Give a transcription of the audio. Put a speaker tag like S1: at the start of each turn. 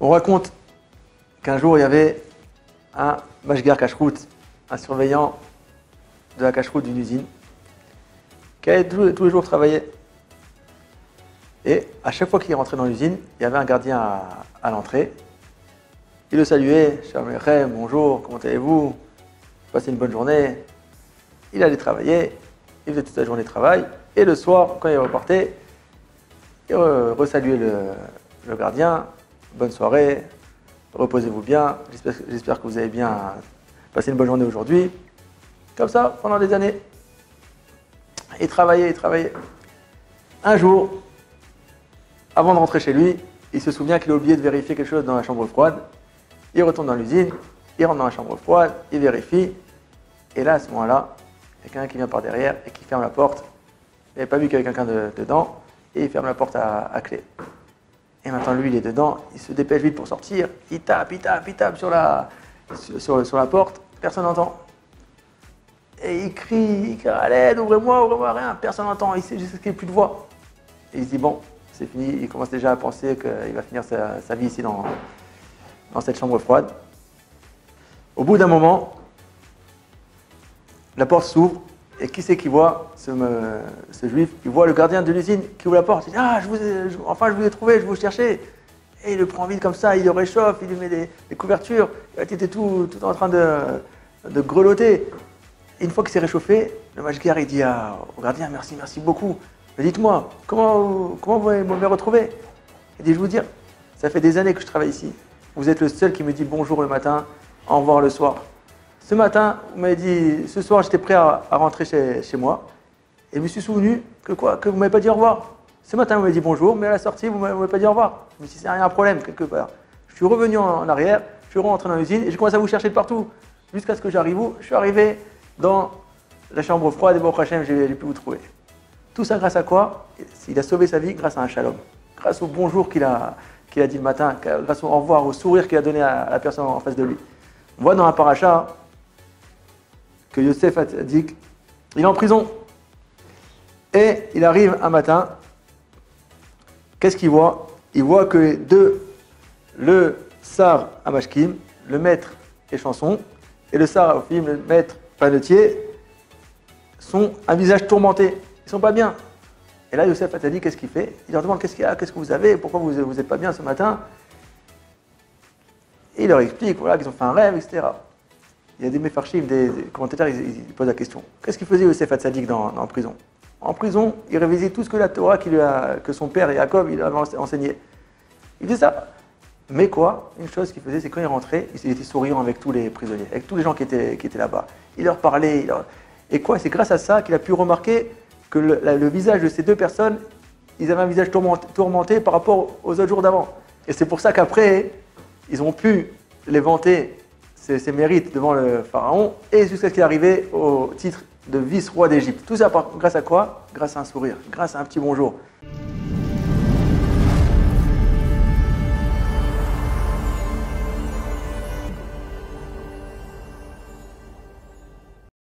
S1: On raconte qu'un jour il y avait un mashgar cache-route, un surveillant de la cache-route d'une usine, qui allait tous les jours travailler. Et à chaque fois qu'il rentrait dans l'usine, il y avait un gardien à l'entrée. Il le saluait, cher Mechem, bonjour, comment allez-vous? Passez une bonne journée. Il allait travailler, il faisait toute la journée de travail. Et le soir, quand il repartait, il resaluait le gardien. Bonne soirée, reposez-vous bien, j'espère que vous avez bien passé une bonne journée aujourd'hui. Comme ça, pendant des années. Il travaillait, il travaillait. Un jour, avant de rentrer chez lui, il se souvient qu'il a oublié de vérifier quelque chose dans la chambre froide. Il retourne dans l'usine, il rentre dans la chambre froide, il vérifie. Et là, à ce moment-là, il y a quelqu'un qui vient par derrière et qui ferme la porte. Il n'avait pas vu qu'il y avait quelqu'un dedans et il ferme la porte à clé. Et maintenant, lui, il est dedans, il se dépêche vite pour sortir. Il tape sur la porte, personne n'entend. Et il crie à l'aide, ouvrez-moi, rien, personne n'entend, il sait juste qu'il n'y a plus de voix. Et il se dit, bon, c'est fini, il commence déjà à penser qu'il va finir sa vie ici dans cette chambre froide. Au bout d'un moment, la porte s'ouvre, et qui c'est qui voit ce juif? Il voit le gardien de l'usine qui ouvre la porte. Il dit, ah, je vous ai trouvé, je vous cherchais. Et il le prend vite comme ça, il le réchauffe, il lui met des couvertures. Il était tout en train de grelotter. Et une fois qu'il s'est réchauffé, le mashgar il dit au gardien, merci beaucoup. Mais dites-moi, comment vous m'avez retrouvé? Il dit, je vous dire, ça fait des années que je travaille ici. Vous êtes le seul qui me dit bonjour le matin, au revoir le soir. Ce matin, vous m'avez dit, ce soir j'étais prêt à rentrer chez moi. Et je me suis souvenu que vous ne m'avez pas dit au revoir. Ce matin, vous m'avez dit bonjour, mais à la sortie, vous ne m'avez pas dit au revoir. Je me suis dit, c'est un problème quelque part. Je suis revenu en arrière, je suis rentré dans l'usine et j'ai commencé à vous chercher de partout. Jusqu'à ce que j'arrive où? Je suis arrivé dans la chambre froide et bon, Hachem, j'ai pu vous trouver. Tout ça grâce à quoi? Il a sauvé sa vie grâce à un shalom. Grâce au bonjour qu'il a dit le matin, grâce au au revoir, au sourire qu'il a donné à la personne en face de lui. On voit dans un paracha que Yosef Hatzadik, il est en prison. Et il arrive un matin, qu'est-ce qu'il voit? Il voit que le Sar Amashkim, le maître et chanson, et le Sar Ofim, le maître panetier, sont un visage tourmenté. Ils ne sont pas bien. Et là, Yosef Hatzadik, qu'est-ce qu'il fait? Il leur demande qu'est-ce qu'il y a, qu'est-ce que vous avez, pourquoi vous n'êtes pas bien ce matin? Et il leur explique voilà, qu'ils ont fait un rêve, etc. Il y a des méfarchim, des commentateurs, ils posent la question. Qu'est-ce qu'il faisait Yosef Hatzadik en prison? En prison, il révisait tout ce que la Torah que son père Jacob il avait enseigné. Il faisait ça. Mais quoi? Une chose qu'il faisait, c'est quand il rentrait, il était souriant avec tous les prisonniers, avec tous les gens qui étaient là-bas. Il leur parlait. Et quoi? C'est grâce à ça qu'il a pu remarquer que le visage de ces deux personnes, ils avaient un visage tourmenté par rapport aux autres jours d'avant. Et c'est pour ça qu'après, ils ont pu les vanter ses mérites devant le pharaon et jusqu'à ce qu'il est arrivé au titre de vice-roi d'Égypte. Tout ça grâce à quoi? Grâce à un sourire, grâce à un petit bonjour.